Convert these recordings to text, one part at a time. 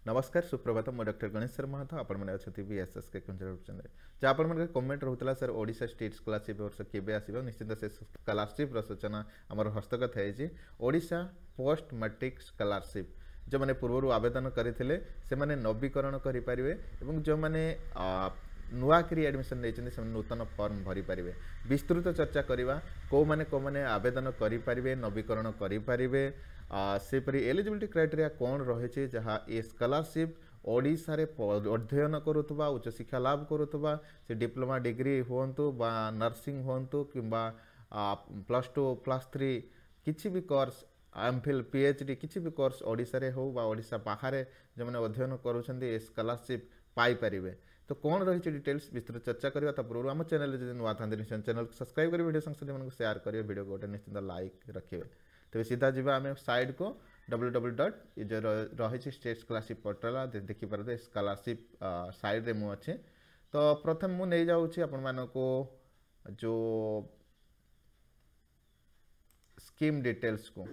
नमस्कार सुप्रभात मु डॉक्टर गणेश शर्मा महतो आपण मैंने अच्छा बीएसएस के चैनल जहाँ आप कमेंट रोला सर ओडिशा स्टेट स्कॉलरशिप वर्ष केबे आसीबो निश्चित से स्कॉलरशिप सूचना आमर हस्तगत है ओडिशा पोस्ट मैट्रिक स्कॉलरशिप जो मैंने पूर्व आवेदन करते से मैंने नवीकरण करें जो मैंने नुआकरी एडमिशन नहीं नूतन फॉर्म भरी पारे विस्तृत चर्चा करवा कौ मैंने आवेदन करें नवीकरण करें सेपरी एलिजिबिलिटी क्राइटेरिया कौन रही जहाँ ये स्कॉलरशिप ओडिशा रे अध्ययन करुवा उच्च शिक्षा लाभ करुवा से डिप्लोमा डिग्री हूँ बा नर्सिंग हूँ कि +2 +3 किसी भी कोर्स एमफिल पीएचडी किसी भी कोर्स ओडिशा रे हो बा ओडिशा बाहर जो मैंने अध्ययन करुँचे स्कॉलरशिप पाई पारे तो कौन रही डिटेल्स विस्तृत चर्चा करवा पूर्व आम चैनल जब नुआ था निश्चय चैनल को सब्सक्राइब करेंगे वीडियो संग शेयर करेंगे वीडियो को गोटे निश्चित लाइक रखिए तेज सीधा जावा आम साइड को www. जो रही स्टेट स्कॉलरशिप पोर्टाल देखिपारे स्कॉलरशिप साइड रे मुझे तो प्रथम मु नहीं जाऊँगी आपण को जो स्कीम डिटेल्स को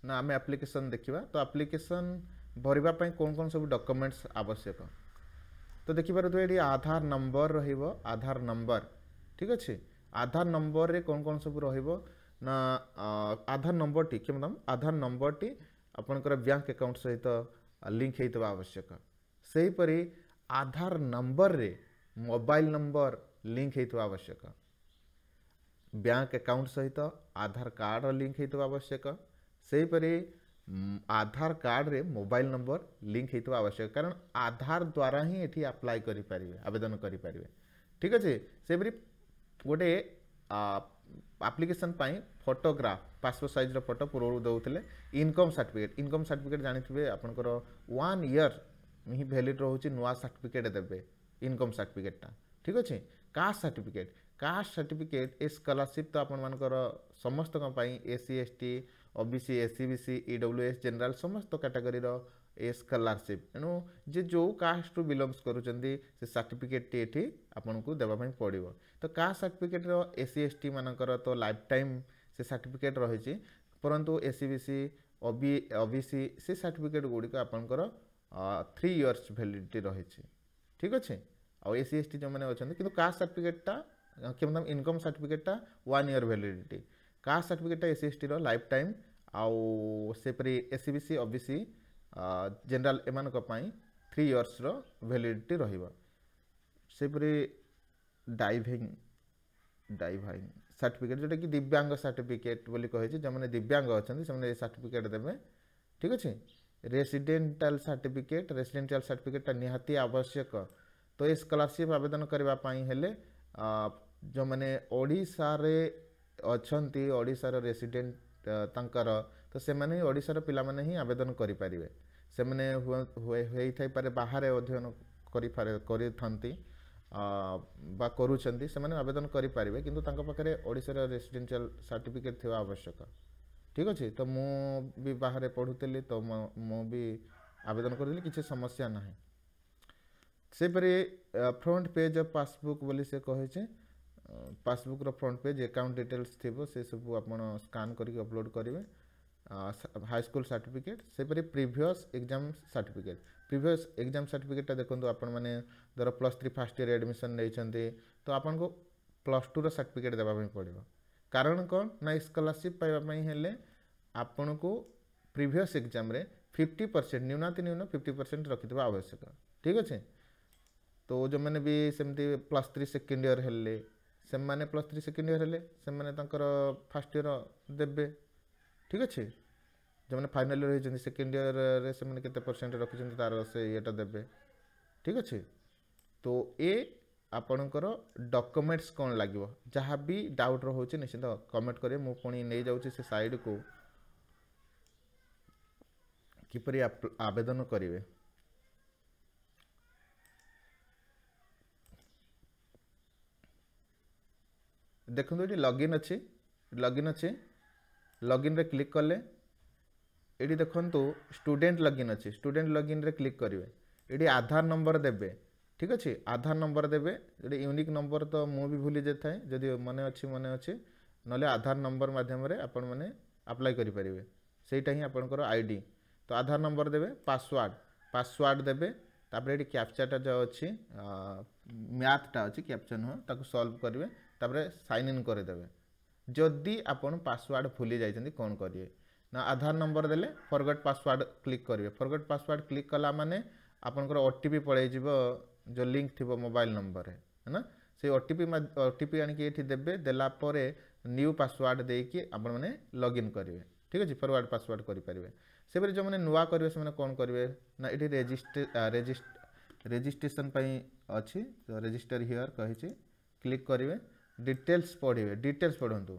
ना आम एप्लिकेशन देखा तो एप्लिकेशन भरवाई कौन कौन सब डॉक्यूमेंट्स आवश्यक तो देखिपारे ये आधार नंबर रहिबो आधार नंबर ठीक अच्छे आधार नंबर रे कौन कौन सब रहिबो ना आधार नंबर टी के मतलब आधार नंबर टी आपनकर बैंक अकाउंट सहित लिंक होइतबा आवश्यक सही परी आधार नंबर रे मोबाइल नंबर लिंक होइतबा आवश्यक बैंक अकाउंट सहित आधार कार्ड लिंक होइतबा आवश्यक सही परी आधार कार्ड रे मोबाइल नंबर लिंक होइतबा आवश्यक कारण आधार द्वारा ही एठी अप्लाई करि परिबे आवेदन करि परिबे ठीक अच्छे से परी गोटे एप्लिकेशन पाई फोटोग्राफ पासपोर्ट साइज फोटो पूर्व दौले इनकम सर्टिफिकेट जानी आपंकर 1 ईयर ही वैलिड रोचे नुआ सर्टिफिकेट देवे इनकम सर्टिफिकेटा ठीक अच्छे कास्ट सर्टिफिकेट ए स्कॉलरशिप तो आपर समस्त SC ST OBC SC BC EWS general समस्त कैटेगरी ए स्कॉलरशिप तेणु जे जो कास्ट रु बिलोंग्स करुँचे से सर्टिफिकेट ये आपन को देवाई पड़ो तो कास्ट सर्टिफिकेट एससी एसटी मानकर तो लाइफ टाइम से सर्टिफिकेट रही परंतु एससी बीसी ओबीसी से सर्टिफिकेट गुड़िक आपंकर 3 इयर्स वैलिडिटी रही ठीक अच्छे आ एससी एसटी जो मैंने अच्छा कि कास्ट सर्टिफिकेटा कि मतलब इनकम सर्टिफिकेटा 1 ईयर वैलिडिटी कास्ट सर्टिफिकेटा एससी एसटी लाइफ टाइम आउ सेपरी एससी बीसी ओबीसी जनरल एमान 3 इयर्स वैलिडिटी रहिबा सेपरी डाइविंग सर्टिफिकेट जोटा कि दिव्यांग सर्टिफिकेट बोली कहे जो मैंने दिव्यांग अच्छा से सर्टिफिकेट देवे ठीक अच्छे रेसिडेंटाल सर्टिफिकेट निहाती आवश्यक तो ये स्कॉलरशिप आवेदन करने हेले जो मैंने ओडिशा रे अछंती ओडिशा रेसिडेंट तांकर तो से माने ओडिशा पिला माने ही आवेदन करि परिबे से माने होई थाई पारे बाहर अध्ययन करि थांती बा करूछंती से माने आवेदन करि परिबे किंतु तांका पाखरे ओडिशा रेसिडेंशियल सर्टिफिकेट थिबा आवश्यक ठीक अछि तो मु भी बाहर पढुतली तो मु भी आवेदन करली किछि समस्या नाही से परे फ्रंट पेज ऑफ पासबुक बोली से कहे छे पासबुक रो फ्रंट पेज अकाउंट डिटेल्स थिबो से सब आपण स्कैन करके अपलोड करिवे हाई स्कूल सर्टिफिकेट से परे प्रीवियस एग्जाम सर्टिफिकेट देखो आपण माने धर +3 फर्स्ट ईयर एडमिशन नहीं तो आपन को +2 रो सर्टिफिकेट देबा पड़ो कारण कौन ना स्कॉलरशिप पाइबा हेले आपन को प्रीवियस एग्जाम रे 50% न्यूनाति न्यून 50% रखिथिबा आवश्यक ठीक अच्छे तो जो मैंने भी सेमती +3 सेकेंड ईयर हेले से माने +3 सेकेंड ईयर हेले से माने तांकर फर्स्ट ईयर देबे ठीक अच्छे जो मैंने फाइनल ईयर रही सेकेंड ईयर रे से माने केते परसेंट रखिछन तार से येटा देबे ठीक अच्छे तो ए आपणकर डॉक्यूमेंट्स कौन लगे जहाँ भी डाउट रोचे निश्चित कमेंट करें मु पुणी नहीं जाऊँ से साइड को किपरि आवेदन करेंगे देखो ये लॉगिन अच्छे लॉगिन रे क्लिक कले ये देखो स्टूडेंट लॉगिन अच्छे स्टूडेंट लॉगिन रे क्लिक करेंगे ये आधार नंबर देवे ठीक अच्छे आधार नंबर देवे जो यूनिक नंबर तो मु भी भूली जाए जदि मन अच्छी ना आधार नंबर मध्यम आपण मैंने अप्लाई करें सेटा ही आपनकर आईडी तो आधार नंबर देबे पासवर्ड देबे तापर एटी कैप्चाटा जो अछि मैथटा अछि कैप्चा न ताको सॉल्व करिवे तापर साइन इन करे देबे जदि आपण पासवर्ड भूली जाइछन्ती कोन करिवे ना आधार नंबर देले फॉरगेट पासवर्ड क्लिक करिवे फॉरगेट पासवर्ड क्लिक कला माने आपनकर ओटीपी पळै जिवो जो लिंक थिबो मोबाइल नंबर है ना से ओटीपी आनी कि एठी देबे देला परे न्यू पासवर्ड दे कि आपण माने लॉगिन करिवे ठीक अछि फॉरवर्ड पासवर्ड करि परिवे से बेर जो माने नुवा करिवे से माने कोन करिवे ना एठी रजिस्ट्रेशन पई अछि तो रजिस्टर हियर कहि छी क्लिक करिवे डिटेल्स पढंतु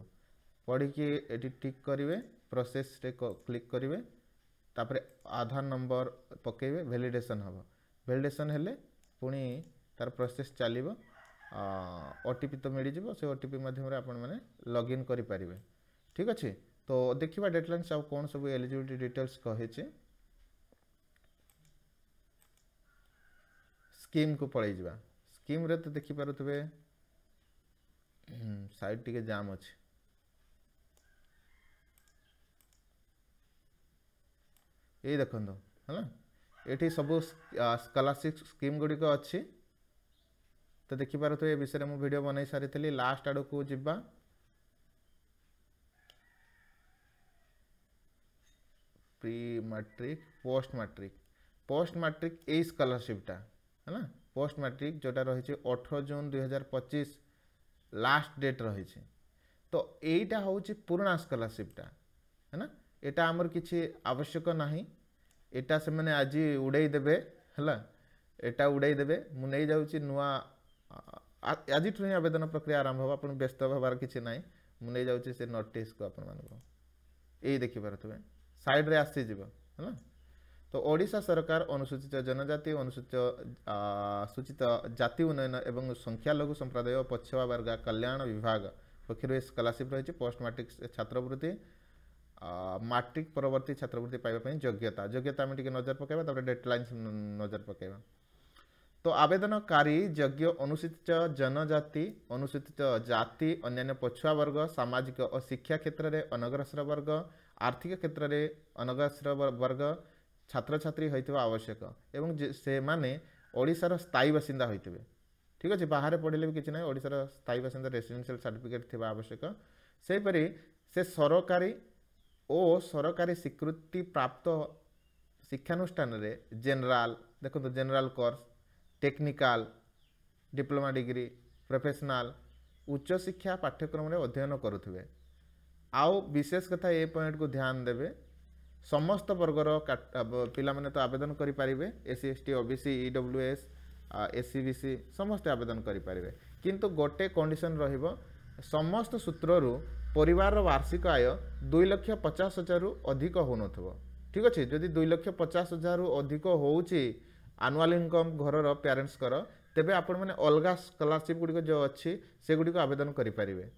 पढी कि एठी टिक करिवे प्रोसेस रे क्लिक करिवे तापर आधार नंबर पकेइबे वैलिडेशन हबो वैलिडेशन हेले पुणी तार प्रोसेस चलिबो ओटीपी तो मिल जिवो से ओटीपी माध्यम रे आपण माने लॉगिन करि परिवे ठीक अछि तो देखिबा डेडलाइन सब कोन सब एलिजिबिलिटी डिटेल्स कहे छे स्कीम को पळै जिबा स्कीम रे तो देखि पारुतबे साइड टिके जाम अछि ए देखंदो हला एठी सब स्कॉलरशिप स्कीम गुडी को अछि तो देखि पारुतबे ए विषय रे मु वीडियो बनाई सारी थली लास्ट आडो को जिबा प्री मैट्रिक पोस्ट मैट्रिक ए स्कॉलरशिपटा है ना पोस्ट मैट्रिक जोटा रही 18 जून 2025 लास्ट डेट रही तो एटा हूँ पुराना स्कॉलरशिपटा है ना एटा आमर किसी आवश्यक नहीं एटा से मैंने आज उड़े देबे हला एटा उड़े देबे मु नहीं जाउची नुआ आज ही आवेदन प्रक्रिया आरंभ हो अपन व्यस्त होबार किसी ना मु नहीं जाउची से नोटिस को अपन मानको एई देखि पारथबे साइड रे आसी जीवो है ना तो ओडिशा सरकार अनुसूचित जनजाति सूचित जाति उन्नयन एवं संख्यालघु संप्रदाय पछुआ वर्ग कल्याण विभाग पक्षर स्कॉलरशिप रही पोस्ट मैट्रिक छात्रवृत्ति मैट्रिक परवर्ती छात्रवृत्ति पाइबा योग्यता आम टे नजर पकेबा डेडलाइन नजर पकेबा तो आवेदनकारी योग्य अनुसूचित जनजाति अनुसूचित जाति अन्य पछुआ वर्ग सामाजिक और शिक्षा क्षेत्र में अनग्रसर वर्ग आर्थिक क्षेत्र में अनग्रसर वर्ग छात्र छात्री होइतबा आवश्यक एवं से माने ओडिशार स्थायी बासिंदा होइतबे ठीक अछि बाहर पढिले भी किछि नै ओडिशार स्थायी बासिंदा रेसिडेंशियल सर्टिफिकेट थिबा आवश्यक से परि से सरकारी स्वीकृति प्राप्त शिक्षानुष्ठान रे जनरल देखो general course technical diploma degree professional उच्च शिक्षा पाठ्यक्रम रे अध्ययन करुथबे आउ विशेष कथा ए पॉइंट को ध्यान देबे समस्त वर्गर पिला माने तो आवेदन करि पारिबे SC ST OBC EWS SEBC समस्त आवेदन करि पारिबे किंतु गोटे कंडीशन रहिबो समस्त सूत्ररु परिवार वार्षिक आय 2,50,000 रु अधिक होनथबो ठीक अछि जदि 2,50,000 रु अधिक होउची एनुअल इनकम घरर पेरेंट्स कर तेबे आपण माने अलगा स्कॉलरशिप गुडी जो अछि से गुडी को आवेदन करि पारिबे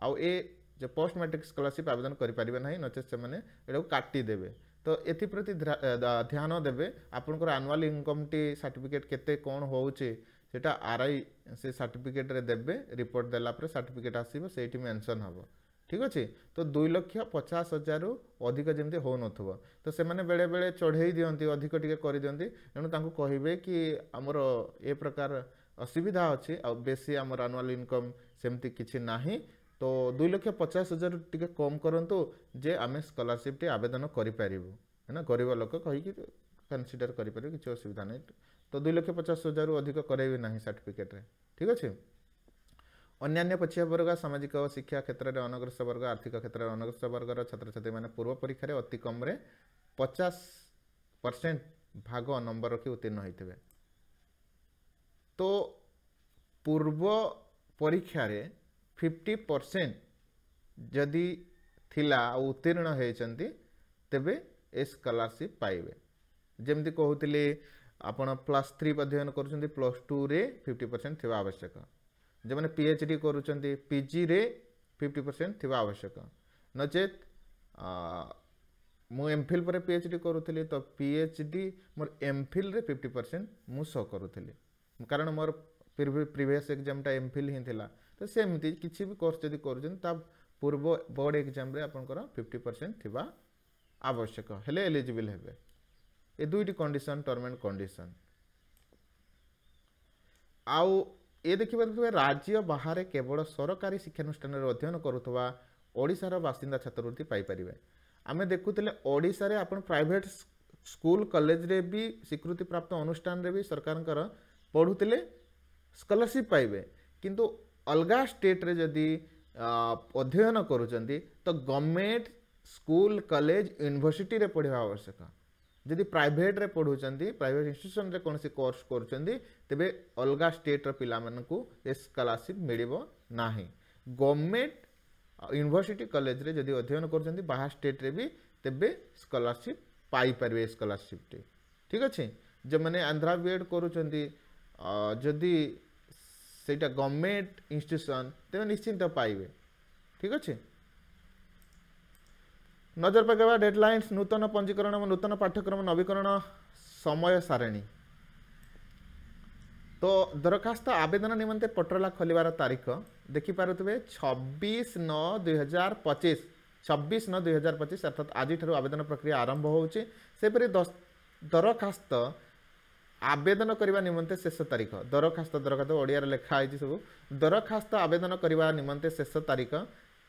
आउ ए जो पोस्ट मैट्रिक स्कॉलरशिप आवेदन करि पारिबे नाही नचे से माने एडा काटी देबे तो एथि प्रति ध्यान देबे आपनकर एनुअल इनकम टी सर्टिफिकेट केते कोन होउची सेटा आरआई से सर्टिफिकेट रे देबे रिपोर्ट देला पर सर्टिफिकेट आसीबो सेठी मेंशन हबो ठीक अछि तो 2,50,000 रु अधिक जेमते हो नथबो तो से माने बेले बेले चढ़ेई दियंती अधिक टिके करि दियंती एनु तांको कहिबे कि हमर ए प्रकार असुविधा अछि आ बेसी हमर एनुअल इनकम सेमती किछि नाही तो 2,50,000 टिके कम करंतु जे आमे स्कॉलरशिप टी आवेदन करि पारिबो है ना गरीब लोक कहि कि कंसीडर करि पारिबो किछि असुविधा नै तो 2,50,000 रु अधिक करैबे नाही सर्टिफिकेट रे ठीक अछि अन्य पछिया वर्ग सामाजिक और शिक्षा क्षेत्र में अनग्रसर वर्ग आर्थिक क्षेत्र में अनग्रसर वर्गर छात्र छात्री माने पूर्व परीक्षा रे अति कम रे 50% भाग नंबर रखी उत्तीर्ण होइतबे तो पूर्व परीक्षा रे 50% जदि थिला उत्तीर्ण होइचंती तेबे ए स्कॉलरशिप पाइबे जेमति कहउतिले आपण +3 अध्ययन करूछंती +2 रे 50% थिबा आवश्यक जो मैंने पीएचडी करूछंती पीजी रे 50% थिबा आवश्यक नचेत मु एमफिल पर पीएचडी करूथली तो पीएचडी मोर एमफिल रे 50% मु सो करूथली कारण मोर प्रीवियस एग्जाम टा एमफिल ही थिला तो सेमती किछि भी कोर्स जदी करूछन ता पूर्व बोर्ड एग्जाम रे आपनकर 50% थिबा आवश्यक हेले एलिजिबल हेबे ए दुईटी कंडीशन टर्म एंड कंडीशन आउ ये देखिए राज्य बाहर केवल सरकारी शिक्षानुष्ठान अध्ययन करुवा ओडिशार बासिंदा छात्रवृत्ति पाइपर आम देखुले ओडिशा रे आपण प्राइवेट स्कूल कॉलेज रे भी स्वीकृति प्राप्त अनुष्ठान रे भी सरकार पढ़ुले स्कॉलरशिप पाइबे किंतु अलगा स्टेट रे जदि अध्ययन करुचंती तो गवर्नमेंट स्कूल कॉलेज यूनिवर्सिटी रे पढ़ा आवश्यक जदि प्राइवेट रे पढ़ुचंती प्राइवेट इंस्टीट्यूशन रे कौन कोर्स करुचंती तेबे अलगा स्टेट रो पिला मानकू ए स्कॉलरशिप मिलिबो नाही गवर्नमेंट यूनिवर्सिटी कॉलेज रे जदि अध्ययन करुचंती बाहर स्टेट रे भी तेबे स्कॉलरशिप पाई परबे स्कॉलरशिप टे ठीक अछि जे माने आंध्रा बीएड करुचंती जदि सेटा गवर्नमेंट इंस्टीट्यूशन तेबे निश्चिंत पाइबे ठीक अछि नजर पकेबा डेडलाइंस नूतन पंजीकरण और नूतन पाठ्यक्रम नवीकरण समय सारणी तो दरखास्त आवेदन निमंते पटरला खोलिबार तारीख देखि पारुतबे 26/9/2025 26/9/2025 अर्थात आज ठारू आवेदन प्रक्रिया आरंभ होउची सेपरि दरखास्त आवेदन करबा निमंते शेष तारीख दरखास्त ओडिया रे लिखा आइछि सब दरखास्त आवेदन करबा निमंते शेष तारीख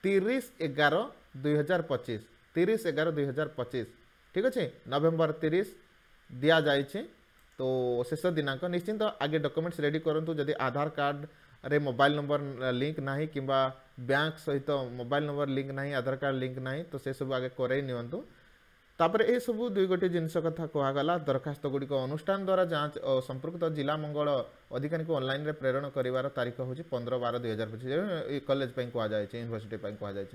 30/11/2025 30/11/2025 ठीक अच्छे नवेम्बर 30 दिया जाइए तो शेष दिनांक निश्चिंत आगे डॉक्यूमेंट्स रेडी करूँ जदि आधार कार्ड रे मोबाइल नंबर लिंक नहीं कि बैंक सहित मोबाइल नंबर लिंक नहीं आधार कार्ड लिंक नहीं तो से सब आगे करई नियंतु तापर ए सब दुई गोटे जिनस कथा कहगला दरखास्त गुड़िक अनुष्ठान द्वारा जांच संपृक्त जिला मंगल अधिकारी को ऑनलाइन रे प्रेरण करिवार तारीख हूँ 15/12/2025 कॉलेज कहुए यूनिवर्सिटी कहुए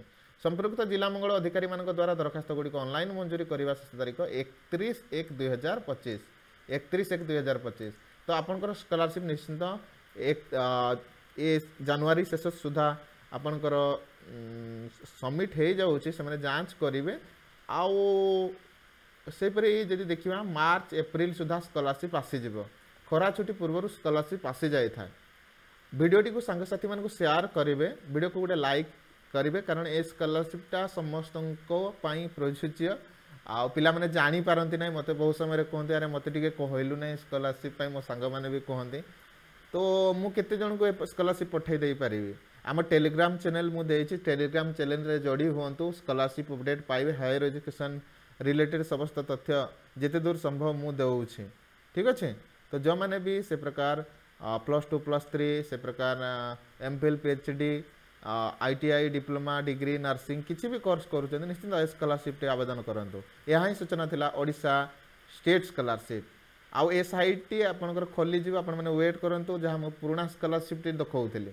संपृक्त जिला मंगल अधिकारी मान द्वारा दरखास्त गुड़िक ऑनलाइन मंजूरी करने शेष तारीख 31/1/2025 31/1/2025 तो आपंकर स्कॉलरशिप निश्चिंत जनवरी शेष सुधा आपंकर सबमिट हो जाऊँगी से जांच करेंगे आउ सेपरी जदि देखा मार्च एप्रिल सुधा स्कॉलरशिप आसीज खरा छुट्टी पूर्व स्कॉलरशिप आसी जाए था वीडियोटी को सांगसाथी मान शेयर करेंगे वीडियो को गोटे लाइक करेंगे कारण ए स्कॉलरशिपटा समस्त प्रयोज्य आ पिला माने जानी पारंती नहीं मते बहुत समय कहते अरे मते टिके कहलु नहीं स्कॉलरशिप मो सांग मैंने भी कहते तो मु केते जन को स्कॉलरशिप पठे दे पारिबी आम टेलीग्राम चैनल मुझे टेलीग्राम चैनल रे जोड़ी हुंतु स्कॉलरशिप अपडेट पाइबे हायर एजुकेशन रिलेटेड समस्त तथ्य जिते दूर संभव मु देउछि ठीक अच्छे तो जो मैंने भी से प्रकार +2 +3 से प्रकार MPhil PhD ITI diploma degree nursing किसी भी कोर्स करुँच निश्चित स्कॉलरशिप आवेदन करूँ यह ही सूचना थिला ओडिशा स्टेट स्कॉलरशिप आउ ए साइट टी आपनकर खोली जीव आपण माने वेट करंतु जहाँ मु पुराना स्कॉलरशिप टी देखौथिली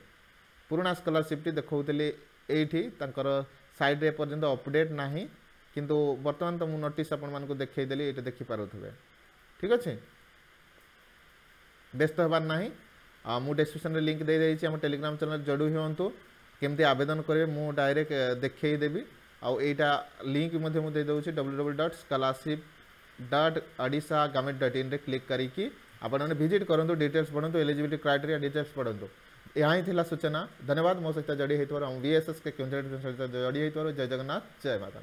पुराना स्कॉलरशिप टी देखौथिली एठी तंकर साइड रे पर्यंत अपडेट नाही किंतु वर्तमान तो मु नोटिस आपण मान को देखै देली एटा देखि पारुथबे ठीक अछि व्यस्त हबार नाही मु डिस्क्रिप्शन रे लिंक दे देछि हम टेलीग्राम चैनल जोडू होंतु केमती आवेदन करेंगे मु डायरेक्ट देखई देवी आउ एटा लिंक मध्य मु दे दउछि www.scholarship.odisha.government.in रे क्लिक करिकी आपण माने विजिट करंतु डिटेल्स पढंतु एलिजिबिलिटी क्राइटेरिया डिटेल्स पढंतु यहाँ ही थिला सूचना धन्यवाद मो सहित जड़ी होइतवार हम वीएसएस के केंद्र सहित जड़ी होइतवार जय जगन्नाथ जय माता।